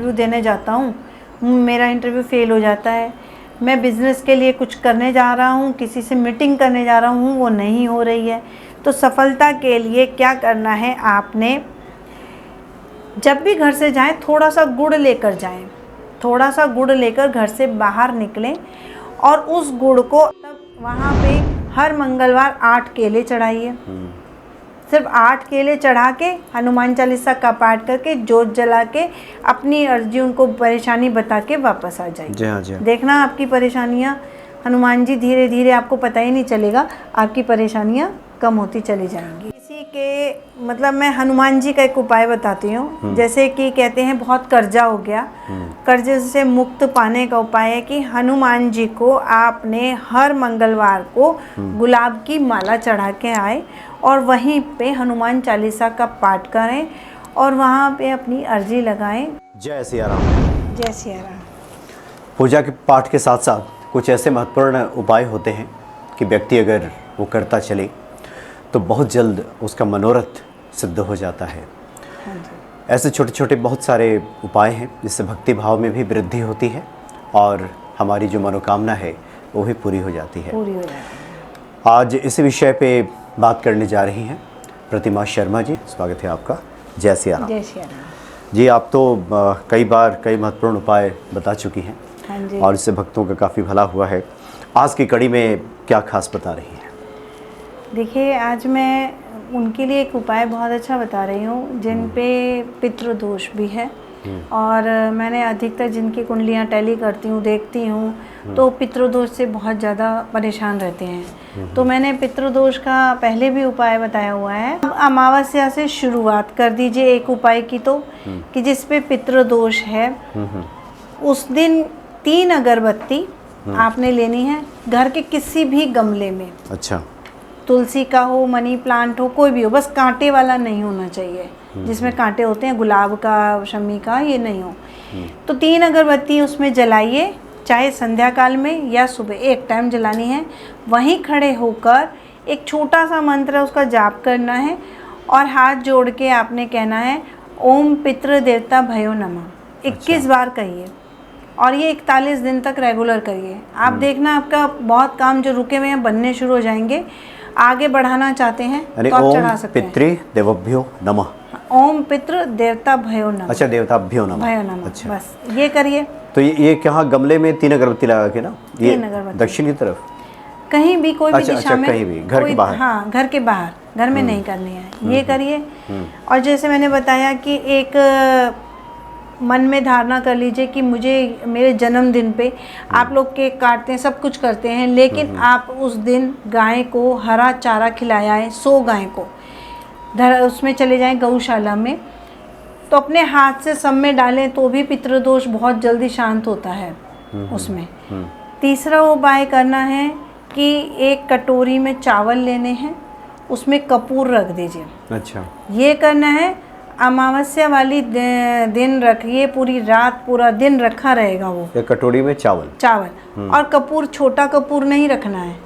Interview देने जाता हूँ, मेरा इंटरव्यू फेल हो जाता है। मैं बिज़नेस के लिए कुछ करने जा रहा हूँ, किसी से मीटिंग करने जा रहा हूँ, वो नहीं हो रही है। तो सफलता के लिए क्या करना है, आपने जब भी घर से जाएं थोड़ा सा गुड़ लेकर जाएं, थोड़ा सा गुड़ लेकर घर से बाहर निकलें और उस गुड़ को वहाँ पे हर मंगलवार 8 केले चढ़ाइए। सिर्फ 8 केले चढ़ा के हनुमान चालीसा का पाठ करके जोत जला के अपनी अर्जी उनको परेशानी बता के वापस आ जाइए। जी हाँ, जी हाँ। देखना आपकी परेशानियाँ, हनुमान जी धीरे धीरे, आपको पता ही नहीं चलेगा, आपकी परेशानियाँ कम होती चली जाएंगी। किसी के मतलब मैं हनुमान जी का एक उपाय बताती हूँ। जैसे कि कहते हैं बहुत कर्जा हो गया, कर्जे से मुक्त पाने का उपाय है कि हनुमान जी को आपने हर मंगलवार को गुलाब की माला चढ़ा के आए और वहीं पे हनुमान चालीसा का पाठ करें और वहाँ पे अपनी अर्जी लगाएं। जय सिया राम। जय सिया राम। पूजा के पाठ के साथ साथ कुछ ऐसे महत्वपूर्ण उपाय होते हैं कि व्यक्ति अगर वो करता चले तो बहुत जल्द उसका मनोरथ सिद्ध हो जाता है। हाँ जी। ऐसे छोटे छोटे बहुत सारे उपाय हैं जिससे भक्ति भाव में भी वृद्धि होती है और हमारी जो मनोकामना है वो भी पूरी हो जाती है। पूरी हो जाती है। आज इसी विषय पे बात करने जा रही हैं प्रतिमा शर्मा जी। स्वागत है आपका। जय सिया राम। जय सिया राम। जी, आप तो कई बार कई महत्वपूर्ण उपाय बता चुकी हैं। हाँ जी। और इससे भक्तों का काफ़ी भला हुआ है। आज की कड़ी में क्या खास बता रही हैं? देखिए, आज मैं उनके लिए एक उपाय बहुत अच्छा बता रही हूँ जिन पे पितृदोष भी है और मैंने अधिकतर जिनकी कुंडलियाँ टैली करती हूँ, देखती हूँ, तो पितृदोष से बहुत ज़्यादा परेशान रहते हैं। तो मैंने पितृदोष का पहले भी उपाय बताया हुआ है। अब अमावस्या से शुरुआत कर दीजिए एक उपाय की, तो कि जिस पे पितृदोष है उस दिन 3 अगरबत्ती आपने लेनी है घर के किसी भी गमले में। अच्छा। तुलसी का हो, मनी प्लांट हो, कोई भी हो, बस कांटे वाला नहीं होना चाहिए। जिसमें कांटे होते हैं, गुलाब का, शमी का, ये नहीं हो। तो 3 अगरबत्ती उसमें जलाइए, चाहे संध्या काल में या सुबह, एक टाइम जलानी है। वहीं खड़े होकर एक छोटा सा मंत्र उसका जाप करना है और हाथ जोड़ के आपने कहना है ओम पितृ देवता भयो नमः 21 बार कहिए और ये 41 दिन तक रेगुलर करिए। आप देखना आपका बहुत काम जो रुके हुए हैं बनने शुरू हो जाएंगे। आगे बढ़ाना चाहते हैं तो आप चढ़ा सकते हैं। पितृ देवभ्यो नमः। ओम पितृ देवता भयो नमः। अच्छा, देवताभ्यो नमः। भयो नमः। अच्छा। बस ये करिए। तो ये क्या गमले में 3 अगरबत्ती लगा के ना, ये 3 अगरबत्ती दक्षिण की तरफ, कहीं भी, कोई भी दिशा में, कहीं भी, घर के बाहर। हाँ, घर के बाहर, घर में नहीं करनी है। ये करिए। और जैसे मैंने बताया कि एक मन में धारणा कर लीजिए कि मुझे मेरे जन्मदिन पे आप लोग केक काटते हैं, सब कुछ करते हैं, लेकिन आप उस दिन गाय को हरा चारा खिलाया है, 100 गाय को उसमें चले जाएं गौशाला में, तो अपने हाथ से सब में डालें तो भी पितृदोष बहुत जल्दी शांत होता है उसमें। तीसरा उपाय करना है कि एक कटोरी में चावल लेने हैं, उसमें कपूर रख दीजिए। अच्छा। ये करना है, अमावस्या वाली दिन रखिए, पूरी रात पूरा दिन रखा रहेगा वो। एक कटोरी में चावल और कपूर छोटा कपूर नहीं रखना है।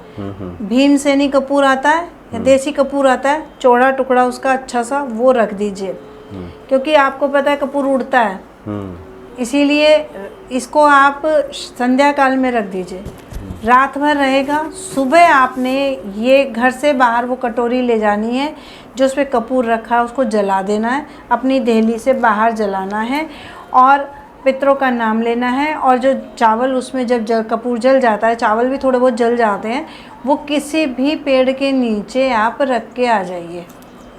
भीमसेनी कपूर आता है या देसी कपूर आता है, चौड़ा टुकड़ा उसका अच्छा सा, वो रख दीजिए। क्योंकि आपको पता है कपूर उड़ता है, इसीलिए इसको आप संध्या काल में रख दीजिए। रात भर रहेगा, सुबह आपने ये घर से बाहर वो कटोरी ले जानी है जो उस पर कपूर रखा है, उसको जला देना है, अपनी देहली से बाहर जलाना है और पितरों का नाम लेना है। और जो चावल उसमें जब कपूर जल जाता है, चावल भी थोड़े बहुत जल जाते हैं, वो किसी भी पेड़ के नीचे आप रख के आ जाइए।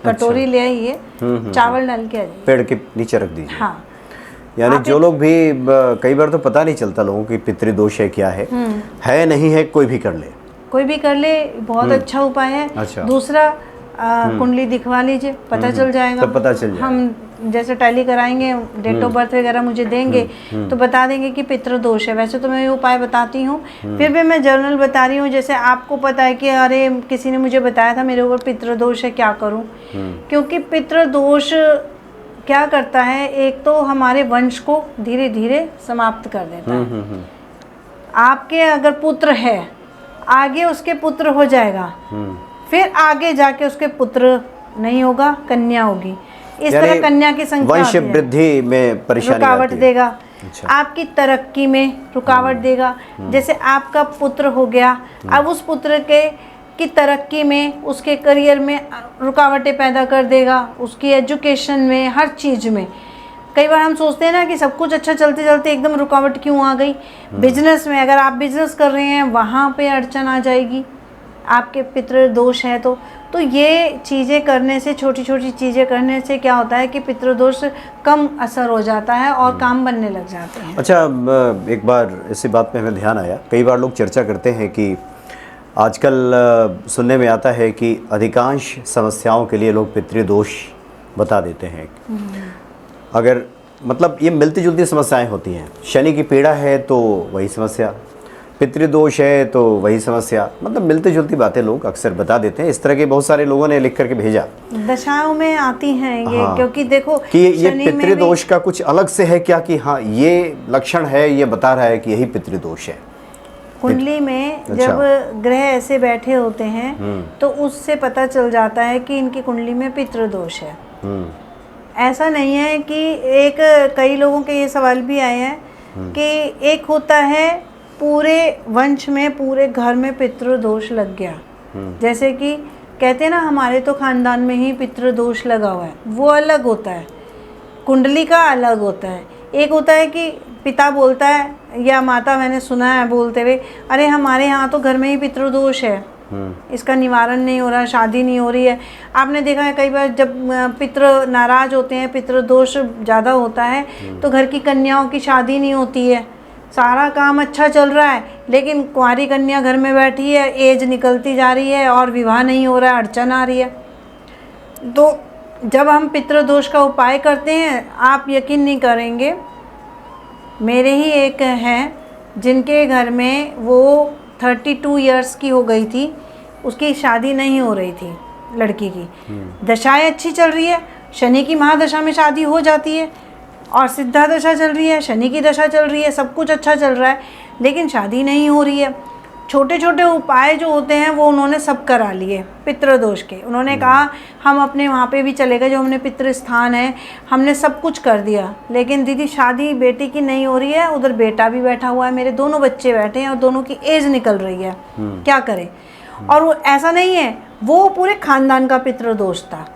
कटोरी ले आइए, चावल डाल के आ जाइए, पेड़ के नीचे रख दीजिए। हाँ। यानी जो लोग भी कई बार तो पता नहीं चलता लोगों की पितृदोष है क्या है नहीं है, कोई भी कर ले, कोई भी कर ले, बहुत अच्छा उपाय है। अच्छा। दूसरा कुंडली दिखवा लीजिए, पता चल जाएगा। तब पता चल जाएगा। हम जैसे टैली कराएंगे, डेट ऑफ बर्थ वगैरह मुझे देंगे तो बता देंगे कि पितृदोष है। वैसे तो मैं ये उपाय बताती हूँ, फिर भी मैं जनरल बता रही हूँ। जैसे आपको पता है कि अरे किसी ने मुझे बताया था मेरे ऊपर पितृदोष है, क्या करूँ? क्योंकि पितृदोष क्या करता है, एक तो हमारे वंश को धीरे धीरे समाप्त कर देता है। आपके अगर पुत्र है, आगे उसके पुत्र हो जाएगा, फिर आगे जाके उसके पुत्र नहीं होगा, कन्या होगी। इस तरह कन्या की संख्या वंश आती है। वृद्धि में परेशानी रुकावट आती है। देगा। अच्छा। आपकी तरक्की में रुकावट देगा। जैसे आपका पुत्र हो गया, अब उस पुत्र की तरक्की में, उसके करियर में रुकावटें पैदा कर देगा, उसकी एजुकेशन में, हर चीज़ में। कई बार हम सोचते हैं ना कि सब कुछ अच्छा चलते चलते एकदम रुकावट क्यों आ गई। बिजनेस में, अगर आप बिजनेस कर रहे हैं, वहाँ पे अड़चन आ जाएगी, आपके पितृ दोष है तो ये चीज़ें करने से, छोटी छोटी चीज़ें करने से क्या होता है कि पितृदोष कम असर हो जाता है और काम बनने लग जाते हैं। अच्छा, एक बार इसी बात पे हमें ध्यान आया, कई बार लोग चर्चा करते हैं कि आजकल सुनने में आता है कि अधिकांश समस्याओं के लिए लोग पितृदोष बता देते हैं। अगर मतलब ये मिलती जुलती समस्याएं होती हैं, शनि की पीड़ा है तो वही समस्या, पितृदोष है तो वही समस्या, मतलब मिलती जुलती बातें लोग अक्सर बता देते हैं। इस तरह के बहुत सारे लोगों ने लिख करके भेजा, दशाओं में आती हैं ये। हाँ, क्योंकि देखो कि ये शनि में पितृदोष का कुछ अलग से है क्या, कि हाँ ये लक्षण है, ये बता रहा है कि यही पितृदोष है। कुंडली में अच्छा। जब ग्रह ऐसे बैठे होते हैं तो उससे पता चल जाता है कि इनकी कुंडली में पितृदोष है। ऐसा नहीं है कि कई लोगों के ये सवाल भी आए हैं कि एक होता है पूरे वंश में, पूरे घर में पितृदोष लग गया, जैसे कि कहते हैं ना हमारे तो खानदान में ही पितृदोष लगा हुआ है, वो अलग होता है, कुंडली का अलग होता है। एक होता है कि पिता बोलता है या माता, मैंने सुना है बोलते हुए, अरे हमारे यहाँ तो घर में ही पितृदोष है, इसका निवारण नहीं हो रहा, शादी नहीं हो रही है। आपने देखा है कई बार जब पितृ नाराज होते हैं, पितृदोष ज़्यादा होता है, तो घर की कन्याओं की शादी नहीं होती है। सारा काम अच्छा चल रहा है लेकिन कुंवारी कन्या घर में बैठी है, एज निकलती जा रही है और विवाह नहीं हो रहा है, अड़चन आ रही है। तो जब हम पितृदोष का उपाय करते हैं, आप यकीन नहीं करेंगे, मेरे ही एक हैं जिनके घर में वो 32 इयर्स की हो गई थी, उसकी शादी नहीं हो रही थी लड़की की। दशाएं अच्छी चल रही है, शनि की महादशा में शादी हो जाती है, और सिद्धा दशा चल रही है, शनि की दशा चल रही है, सब कुछ अच्छा चल रहा है, लेकिन शादी नहीं हो रही है। छोटे छोटे उपाय जो होते हैं वो उन्होंने सब करा लिए पितृदोष के। उन्होंने कहा हम अपने वहाँ पे भी चले गए, जो हमने पितृ स्थान है, हमने सब कुछ कर दिया, लेकिन दीदी शादी बेटी की नहीं हो रही है। उधर बेटा भी बैठा हुआ है, मेरे दोनों बच्चे बैठे हैं और दोनों की एज निकल रही है, क्या करें। और वो ऐसा नहीं है, वो पूरे खानदान का पितृदोष था।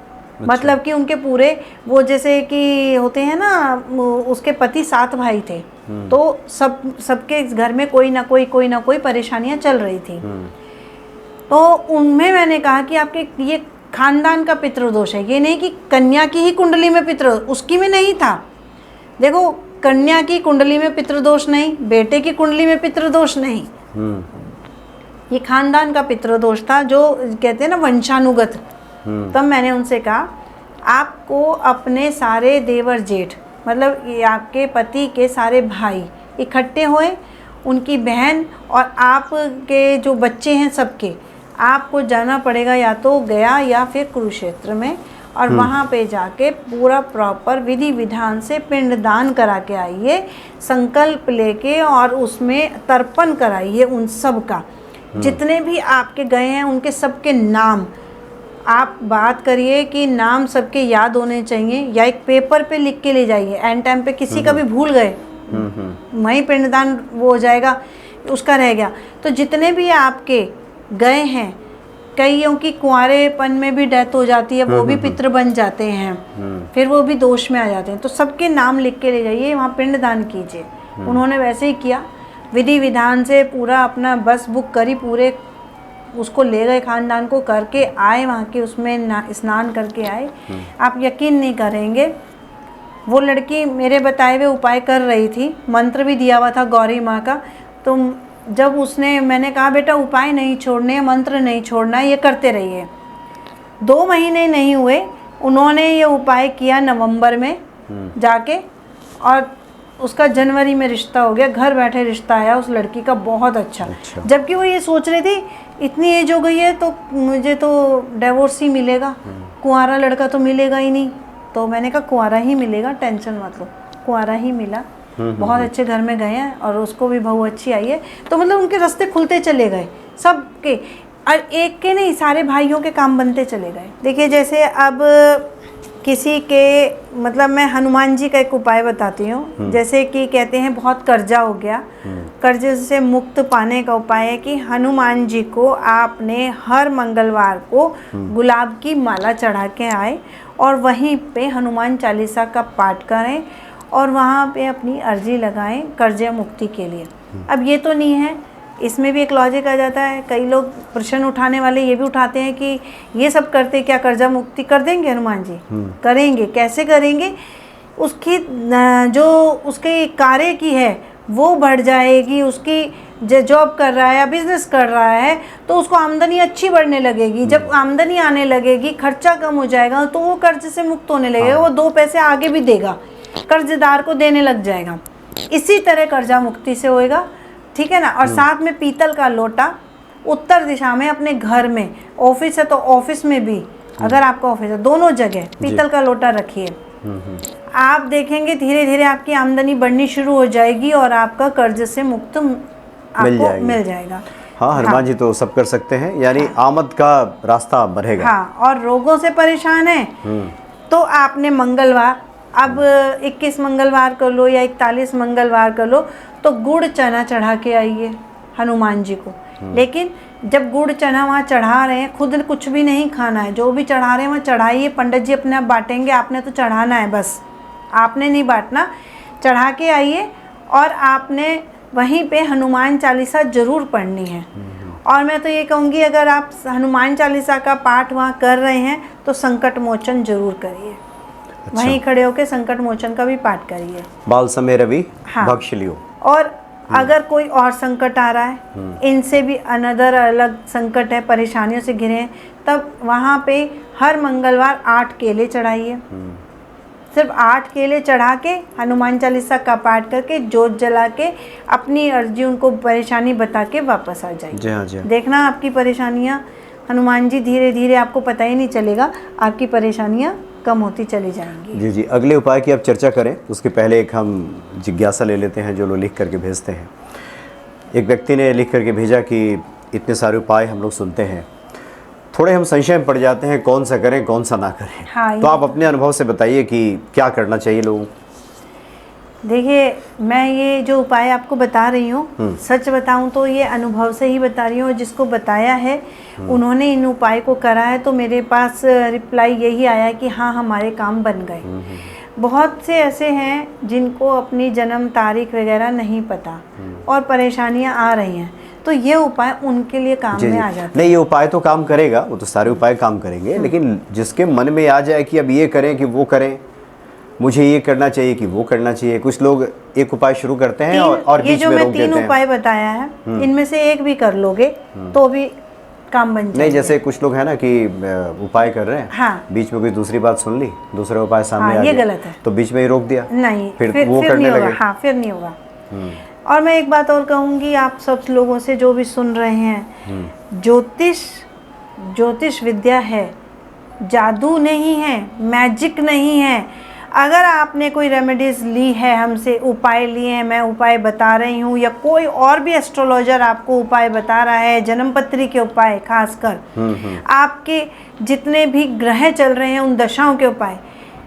मतलब कि उनके पूरे, वो जैसे कि होते हैं ना, उसके पति 7 भाई थे, तो सबके घर में कोई ना कोई परेशानियां चल रही थी। तो उनमें मैंने कहा कि आपके ये खानदान का पितृदोष है, ये नहीं कि कन्या की ही कुंडली में पितृ, उसकी में नहीं था। देखो कन्या की कुंडली में पितृदोष नहीं, बेटे की कुंडली में पितृदोष नहीं, ये खानदान का पितृदोष था, जो कहते हैं ना वंशानुगत। तब मैंने उनसे कहा आपको अपने सारे देवर जेठ, मतलब ये आपके पति के सारे भाई इकट्ठे हुए, उनकी बहन और आपके जो बच्चे हैं सबके, आपको जाना पड़ेगा या तो गया या फिर कुरुक्षेत्र में, और वहाँ पे जाके पूरा प्रॉपर विधि विधान से पिंडदान करा के आइए, संकल्प लेके, और उसमें तर्पण कराइए उन सब का। जितने भी आपके गए हैं उनके सबके नाम आप बात करिए कि नाम सबके याद होने चाहिए, या एक पेपर पे लिख के ले जाइए। एंड टाइम पे किसी का भी भूल गए, वहीं पिंडदान वो हो जाएगा, उसका रह गया। तो जितने भी आपके गए हैं, कईयों की कुंवारेपन में भी डेथ हो जाती है, वो भी पितृ बन जाते हैं, फिर वो भी दोष में आ जाते हैं। तो सबके नाम लिख के ले जाइए, वहाँ पिंडदान कीजिए। उन्होंने वैसे ही किया, विधि विधान से पूरा अपना बस बुक करी, पूरे उसको ले गए, खानदान को करके आए, वहाँ के उसमें स्नान करके आए। आप यकीन नहीं करेंगे, वो लड़की मेरे बताए हुए उपाय कर रही थी, मंत्र भी दिया हुआ था गौरी माँ का। तो जब उसने, मैंने कहा बेटा उपाय नहीं छोड़ने, मंत्र नहीं छोड़ना, ये करते रहिए। 2 महीने नहीं हुए, उन्होंने ये उपाय किया नवंबर में जाके, और उसका जनवरी में रिश्ता हो गया, घर बैठे रिश्ता आया उस लड़की का, बहुत अच्छा। जबकि वो ये सोच रही थी इतनी एज हो गई है तो मुझे तो डिवोर्स ही मिलेगा, कुंवारा लड़का तो मिलेगा ही नहीं। तो मैंने कहा कुंवारा ही मिलेगा, टेंशन मत लो। कुंवारा ही मिला, बहुत अच्छे घर में गए हैं, और उसको भी बहू अच्छी आई है। तो मतलब उनके रास्ते खुलते चले गए सबके, और एक के नहीं, सारे भाइयों के काम बनते चले गए। देखिए जैसे अब किसी के मतलब मैं हनुमान जी का एक उपाय बताती हूँ। जैसे कि कहते हैं बहुत कर्जा हो गया, कर्जे से मुक्त पाने का उपाय है कि हनुमान जी को आपने हर मंगलवार को गुलाब की माला चढ़ा के आए और वहीं पे हनुमान चालीसा का पाठ करें और वहाँ पे अपनी अर्जी लगाएं कर्जे मुक्ति के लिए। अब ये तो नहीं है, इसमें भी एक लॉजिक आ जाता है। कई लोग प्रश्न उठाने वाले ये भी उठाते हैं कि ये सब करते क्या कर्जा मुक्ति कर देंगे हनुमान जी? करेंगे। कैसे करेंगे? उसकी जो उसके कार्य की है वो बढ़ जाएगी। उसकी जॉब कर रहा है या बिजनेस कर रहा है तो उसको आमदनी अच्छी बढ़ने लगेगी। जब आमदनी आने लगेगी, खर्चा कम हो जाएगा तो वो कर्ज से मुक्त होने लगेगा। वो 2 पैसे आगे भी देगा, कर्जदार को देने लग जाएगा। इसी तरह कर्जा मुक्ति से होएगा, ठीक है ना। और साथ में पीतल का लोटा उत्तर दिशा में अपने घर में, ऑफिस है तो ऑफिस में भी, अगर आपका ऑफिस है, दोनों जगह पीतल का लोटा रखिए। आप देखेंगे धीरे धीरे आपकी आमदनी बढ़नी शुरू हो जाएगी और आपका कर्ज से मुक्त आपको मिल जाएगा। हाँ, हनुमान जी तो सब कर सकते हैं, यानी आमद का रास्ता बढ़ेगा। हाँ, और रोगों से परेशान है तो आपने मंगलवार, अब 21 मंगलवार कर लो या 41 मंगलवार कर लो, तो गुड़ चना चढ़ा के आइए हनुमान जी को। लेकिन जब गुड़ चना वहाँ चढ़ा रहे हैं, खुद कुछ भी नहीं खाना है, जो भी चढ़ा रहे हैं वहाँ चढ़ाइए। पंडित जी अपने आप बांटेंगे, आपने तो चढ़ाना है, बस आपने नहीं बांटना। चढ़ा के आइए और आपने वहीं पे हनुमान चालीसा ज़रूर पढ़नी है। और मैं तो ये कहूँगी अगर आप हनुमान चालीसा का पाठ वहाँ कर रहे हैं तो संकट मोचन ज़रूर करिए। अच्छा। वहीं खड़े होकर संकट मोचन का भी पाठ करिए। बाल समय रवि हाँ। बख्श लियो। और अगर कोई और संकट आ रहा है, इनसे भी अनदर अलग संकट है, परेशानियों से घिरे हैं, तब वहाँ पे हर मंगलवार 8 केले चढ़ाइए। सिर्फ 8 केले चढ़ा के हनुमान चालीसा का पाठ करके जोत जला के अपनी अर्जी, उनको परेशानी बता के वापस आ जाइए। जी हाँ, जी हाँ। देखना आपकी परेशानियाँ, हनुमान जी धीरे धीरे, आपको पता ही नहीं चलेगा, आपकी परेशानियाँ कम होती चली जाएंगी। जी जी। अगले उपाय की अब चर्चा करें उसके पहले एक हम जिज्ञासा ले लेते हैं जो लोग लिख करके भेजते हैं। एक व्यक्ति ने लिख करके भेजा कि इतने सारे उपाय हम लोग सुनते हैं, थोड़े हम संशय में पड़ जाते हैं कौन सा करें कौन सा ना करें। हाँ, तो आप अपने अनुभव से बताइए कि क्या करना चाहिए लोगों को। देखिए, मैं ये जो उपाय आपको बता रही हूँ, सच बताऊँ तो ये अनुभव से ही बता रही हूँ। जिसको बताया है उन्होंने इन उपाय को करा है तो मेरे पास रिप्लाई यही आया कि हाँ, हमारे काम बन गए। बहुत से ऐसे हैं जिनको अपनी जन्म तारीख वगैरह नहीं पता और परेशानियाँ आ रही हैं, तो ये उपाय उनके लिए काम में आ जाता है। नहीं, ये उपाय तो काम करेगा, वो तो सारे उपाय काम करेंगे, लेकिन जिसके मन में आ जाए कि अब ये करें कि वो करें, मुझे ये करना चाहिए कि वो करना चाहिए। कुछ लोग एक उपाय शुरू करते हैं और बीच में रोक देते हैं। ये जो मैं 3 उपाय बताया है, इनमें से एक भी कर लोगे तो भी काम बन जाएगा। नहीं, जैसे कुछ लोग हैं ना कि उपाय कर रहे हैं, हाँ, बीच में कोई दूसरी बात सुन ली, दूसरा उपाय सामने आ गया, ये गया, गलत है, तो बीच में ही रोक दिया, नहीं, फिर वो करने लगे। हाँ, फिर नहीं होगा। और मैं एक बात और कहूँगी आप सब लोगों से जो भी सुन रहे हैं, ज्योतिष विद्या है, जादू नहीं है, मैजिक नहीं है। अगर आपने कोई रेमेडीज़ ली है, हमसे उपाय लिए हैं, मैं उपाय बता रही हूँ, या कोई और भी एस्ट्रोलॉजर आपको उपाय बता रहा है, जन्मपत्री के उपाय खासकर, आपके जितने भी ग्रह चल रहे हैं उन दशाओं के उपाय,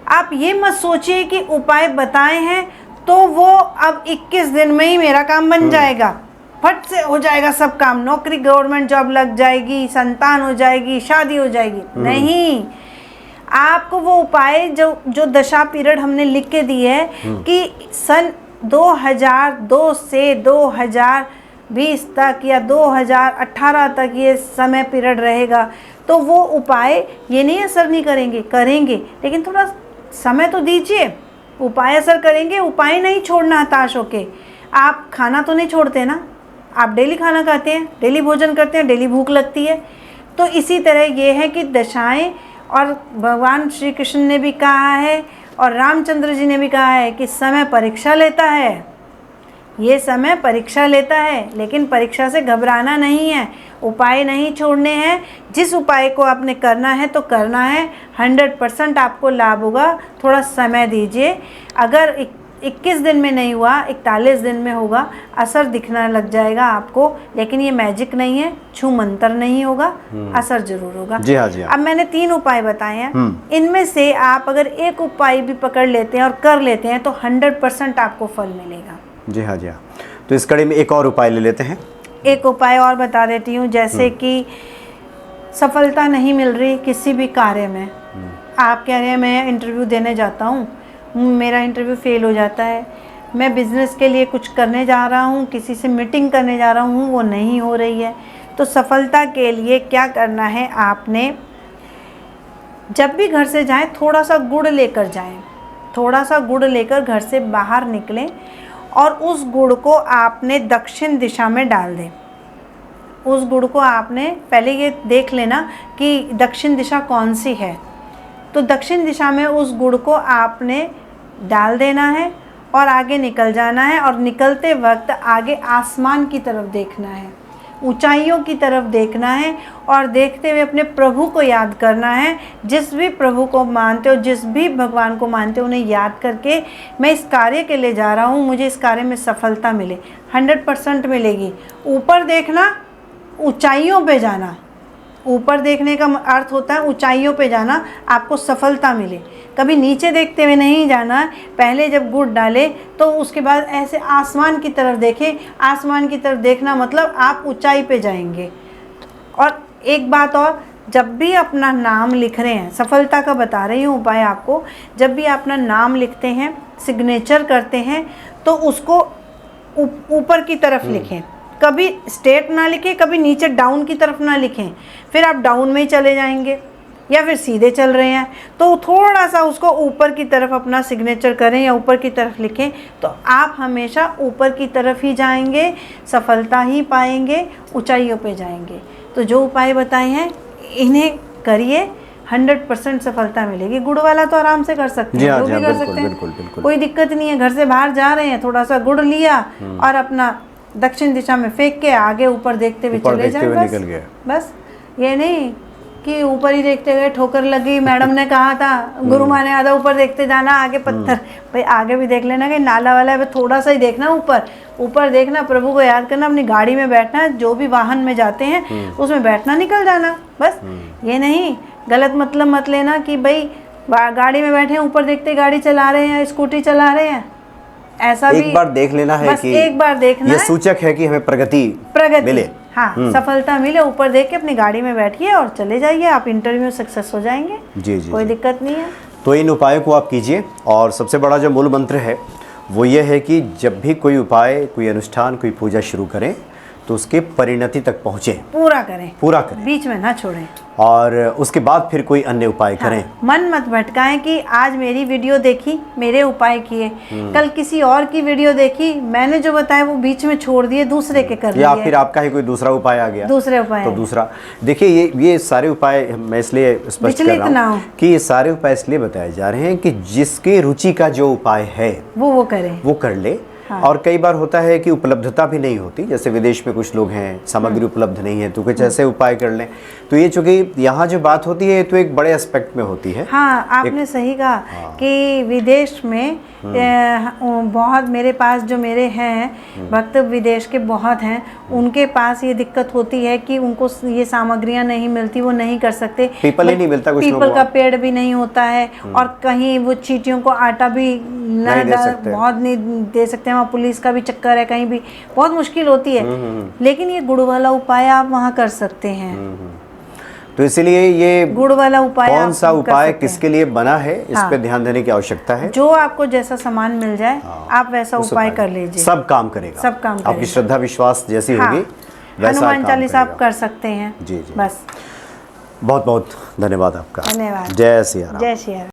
आप ये मत सोचिए कि उपाय बताए हैं तो वो अब 21 दिन में ही मेरा काम बन जाएगा, फट से हो जाएगा सब काम, नौकरी गवर्नमेंट जॉब लग जाएगी, संतान हो जाएगी, शादी हो जाएगी। नहीं, आपको वो उपाय जो दशा पीरियड हमने लिख के दी है कि सन 2002 से 2020 तक या 2018 तक ये समय पीरियड रहेगा, तो वो उपाय ये नहीं असर नहीं करेंगे, लेकिन थोड़ा समय तो दीजिए, उपाय असर करेंगे। उपाय नहीं छोड़ना हताश होके। आप खाना तो नहीं छोड़ते ना, आप डेली खाना खाते हैं, डेली भोजन करते हैं, डेली भूख लगती है। तो इसी तरह ये है कि दशाएं, और भगवान श्री कृष्ण ने भी कहा है और रामचंद्र जी ने भी कहा है कि समय परीक्षा लेता है, ये समय परीक्षा लेता है, लेकिन परीक्षा से घबराना नहीं है, उपाय नहीं छोड़ने हैं। जिस उपाय को आपने करना है तो करना है, 100% आपको लाभ होगा। थोड़ा समय दीजिए। अगर 21 दिन में नहीं हुआ, 41 दिन में होगा, असर दिखना लग जाएगा आपको। लेकिन ये मैजिक नहीं है, छू मंतर नहीं होगा, असर जरूर होगा। जी हाँ, जी हाँ। अब मैंने 3 उपाय बताए हैं, इनमें से आप अगर एक उपाय भी पकड़ लेते हैं और कर लेते हैं तो 100% आपको फल मिलेगा। जी हाँ, जी हाँ। तो इस कड़ी में एक और उपाय ले लेते हैं। एक उपाय और बता देती हूँ, जैसे कि सफलता नहीं मिल रही किसी भी कार्य में, आप कह रहे हैं मैं इंटरव्यू देने जाता हूँ, मेरा इंटरव्यू फेल हो जाता है, मैं बिज़नेस के लिए कुछ करने जा रहा हूँ, किसी से मीटिंग करने जा रहा हूँ, वो नहीं हो रही है। तो सफलता के लिए क्या करना है, आपने जब भी घर से जाएं थोड़ा सा गुड़ लेकर जाएं, थोड़ा सा गुड़ लेकर घर से बाहर निकलें और उस गुड़ को आपने दक्षिण दिशा में डाल दें। उस गुड़ को आपने पहले ये देख लेना कि दक्षिण दिशा कौन सी है, तो दक्षिण दिशा में उस गुड़ को आपने डाल देना है और आगे निकल जाना है। और निकलते वक्त आगे आसमान की तरफ देखना है, ऊंचाइयों की तरफ देखना है और देखते हुए अपने प्रभु को याद करना है। जिस भी प्रभु को मानते हो, जिस भी भगवान को मानते हो, उन्हें याद करके मैं इस कार्य के लिए जा रहा हूँ, मुझे इस कार्य में सफलता मिले, 100% मिलेगी। ऊपर देखना, ऊंचाइयों पे जाना, ऊपर देखने का अर्थ होता है ऊंचाइयों पे जाना, आपको सफलता मिले। कभी नीचे देखते हुए नहीं जाना, पहले जब गुड़ डाले तो उसके बाद ऐसे आसमान की तरफ देखें। आसमान की तरफ देखना मतलब आप ऊंचाई पे जाएंगे। और एक बात और, जब भी अपना नाम लिख रहे हैं, सफलता का बता रही हूँ उपाय आपको, जब भी अपना नाम लिखते हैं, सिग्नेचर करते हैं, तो उसको ऊपर की तरफ लिखें। कभी स्ट्रेट ना लिखें, कभी नीचे डाउन की तरफ ना लिखें, फिर आप डाउन में ही चले जाएंगे, या फिर सीधे चल रहे हैं तो थोड़ा सा उसको ऊपर की तरफ अपना सिग्नेचर करें या ऊपर की तरफ लिखें, तो आप हमेशा ऊपर की तरफ ही जाएंगे, सफलता ही पाएंगे, ऊंचाइयों पे जाएंगे। तो जो उपाय बताए हैं इन्हें करिए, 100% सफलता मिलेगी। गुड़ वाला तो आराम से कर सकते हैं, जो भी कर सकते हैं, कोई दिक्कत नहीं है। घर से बाहर जा रहे हैं, थोड़ा सा गुड़ लिया और अपना दक्षिण दिशा में फेंक के आगे ऊपर देखते हुए चले जाए। बस ये नहीं कि ऊपर ही देखते हुए ठोकर लगी, मैडम ने कहा था, गुरु माँ ने आधा ऊपर देखते जाना, आगे पत्थर। भाई आगे भी देख लेना कि नाला वाला है, थोड़ा सा ही देखना, ऊपर देखना, प्रभु को याद करना, अपनी गाड़ी में बैठना, जो भी वाहन में जाते हैं उसमें बैठना, निकल जाना। बस ये नहीं गलत मतलब मत लेना कि भाई गाड़ी में बैठे ऊपर देखते गाड़ी चला रहे हैं, स्कूटी चला रहे हैं, ऐसा एक भी बार देख लेना है कि एक बार देखना, ये सूचक है कि हमें प्रगति मिले, हाँ सफलता मिले। ऊपर देख के अपनी गाड़ी में बैठिए और चले जाइए, आप इंटरव्यू में सक्सेस हो जाएंगे। जी जी, कोई दिक्कत नहीं है। तो इन उपायों को आप कीजिए। और सबसे बड़ा जो मूल मंत्र है वो ये है कि जब भी कोई उपाय, कोई अनुष्ठान, कोई पूजा शुरू करें तो उसके परिणति तक पहुँचें, पूरा करें, बीच में ना छोड़ें, और उसके बाद फिर कोई अन्य उपाय करें। मन मत भटकाएं कि आज मेरी वीडियो देखी, मेरे उपाय किए, कल किसी और की वीडियो देखी, मैंने जो बताया वो बीच में छोड़ दिए, दूसरे के कर लिए, या फिर आपका ही कोई दूसरा उपाय आ गया, दूसरे उपाय तो दूसरा। देखिए ये सारे उपाय मैं इसलिए स्पष्ट कर रहा हूँ कि ये सारे उपाय इसलिए बताए जा रहे हैं कि जिसके रुचि का जो उपाय है वो कर ले। हाँ। और कई बार होता है कि उपलब्धता भी नहीं होती, जैसे विदेश में कुछ लोग हैं, सामग्री उपलब्ध नहीं है, तो कुछ ऐसे उपाय कर लें। तो ये चूंकि यहाँ जो बात होती है तो एक बड़े एस्पेक्ट में होती है। हाँ, आपने सही कहा। हाँ। कि विदेश में बहुत, मेरे पास जो मेरे हैं भक्त विदेश के बहुत हैं, उनके पास ये दिक्कत होती है कि उनको ये सामग्रियाँ नहीं मिलती, वो नहीं कर सकते, पीपल ही नहीं मिलता, कुछ पीपल का पेड़ भी नहीं होता है, और कहीं वो चींटियों को आटा भी बहुत नहीं दे सकते, वहाँ पुलिस का भी चक्कर है, कहीं भी बहुत मुश्किल होती है। लेकिन ये गुड़ वाला उपाय आप वहाँ कर सकते हैं। तो इसीलिए ये गुड़ वाला उपाय, कौन सा उपाय किसके लिए बना है, इस पे ध्यान देने की आवश्यकता है। जो आपको जैसा सामान मिल जाए आप वैसा उपाय कर लीजिए, सब काम करेगा, आपकी श्रद्धा विश्वास जैसी होगी वैसा हनुमान चालीसा आप कर सकते हैं। जी जी, बस। बहुत बहुत धन्यवाद आपका। धन्यवाद। जय सिया राम। जय सिया राम।